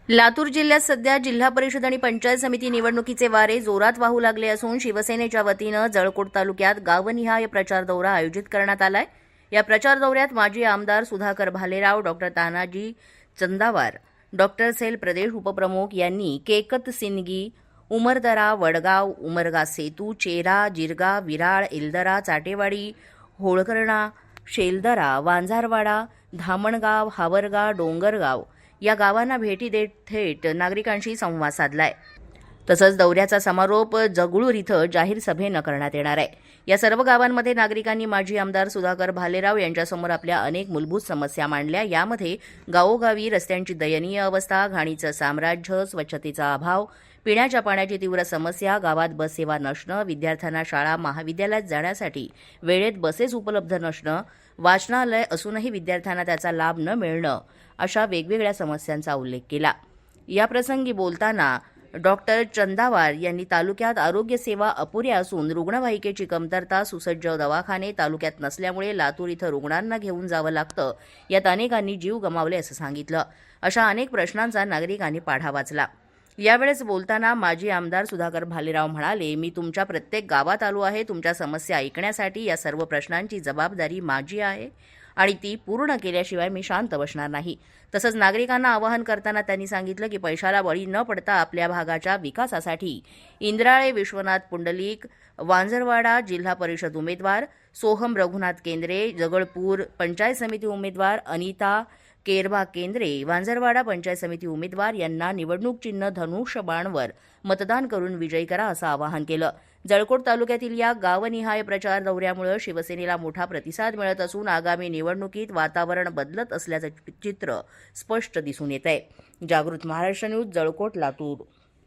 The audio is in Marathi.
लातूर जिल्ह्यात सध्या जिल्हा परिषद आणि पंचायत समिती निवडणुकीचे वारे जोरात वाहू लागले असून शिवसेनेच्या वतीनं जळकोट तालुक्यात गावनिहाय प्रचार दौरा आयोजित करण्यात आलाय। या प्रचार दौऱ्यात माजी आमदार Sudhakar Bhalerao, doctor Tanaji Chandawar, doctor cell प्रदेश उपप्रमुख यांनी केकत सिंदगी, उमरदरा, वडगाव, उमरगा सेतू, चेरा, जिरगा, विराळ, इल्दरा, चाटेवाडी, होळकर्णा, शेलदरा, वांझारवाडा, धामणगाव, हावरगा, डोंगरगाव या गावांना भेटी देत थेट नागरिकांशी संवाद साधलाय। तसंच दौऱ्याचा समारोप जगळूर इथं जाहीर सभेनं करण्यात येणार आहे। या सर्व गावांमध्ये नागरिकांनी माजी आमदार सुधाकर भालेराव यांच्यासमोर आपल्या अनेक मूलभूत समस्या मांडल्या। यामध्ये गावोगावी रस्त्यांची दयनीय अवस्था, घाणीचं साम्राज्य, स्वच्छतेचा अभाव, पिण्याच्या पाण्याची तीव्र समस्या, गावात बस सेवा नसणं, विद्यार्थ्यांना शाळा महाविद्यालयात जाण्यासाठी वेळेत बसेस उपलब्ध नसणं, वाचनालय असूनही विद्यार्थ्यांना त्याचा लाभ न मिळणं अशा वेगवेगळ्या समस्यांचा उल्लेख केला। याप्रसंगी बोलताना डॉक्टर चंदावार यांनी तालुक्यात आरोग्य सेवा अपुऱ्या असून रुग्णवाहिकेची कमतरता, सुसज्ज दवाखाने तालुक्यात नसल्यामुळे लातूर इथं रुग्णांना घेऊन जावं लागतं, यात अनेकांनी जीव गमावले असं सांगितलं। अशा अनेक प्रश्नांचा नागरिकांनी पाढा वाचला। यावेळेस बोलताना माजी आमदार सुधाकर भालेराव म्हणाले, मी तुमच्या प्रत्येक गावात आलो आहे तुमच्या समस्या ऐकण्यासाठी। या सर्व प्रश्नांची जबाबदारी माझी आहे आणि ती पूर्ण केल्याशिवाय मी शांत बसणार नाही। तसंच नागरिकांना आवाहन करताना त्यांनी सांगितलं की पैशाला बळी न पडता आपल्या भागाच्या विकासासाठी इंद्राळे विश्वनाथ पुंडलिक, वांझरवाडा जिल्हा परिषद उमेदवार, सोहम रघुनाथ केंद्रे, जगळपूर पंचायत समिती उमेदवार अनिता केरबा केंद्रे, वांझरवाडा पंचायत समिती उमेदवार यांना निवडणूक चिन्ह धनुष्यबाणवर मतदान करून विजयी करा असं आवाहन केलं। जळकोट तालुक्यातील या गावनिहाय प्रचार दौऱ्यामुळे शिवसेनेला मोठा प्रतिसाद मिळत असून आगामी निवडणुकीत वातावरण बदलत असल्याचं चित्र स्पष्ट दिसून येत आहे। जागृत महाराष्ट्र न्यूज, जळकोट, लातूर।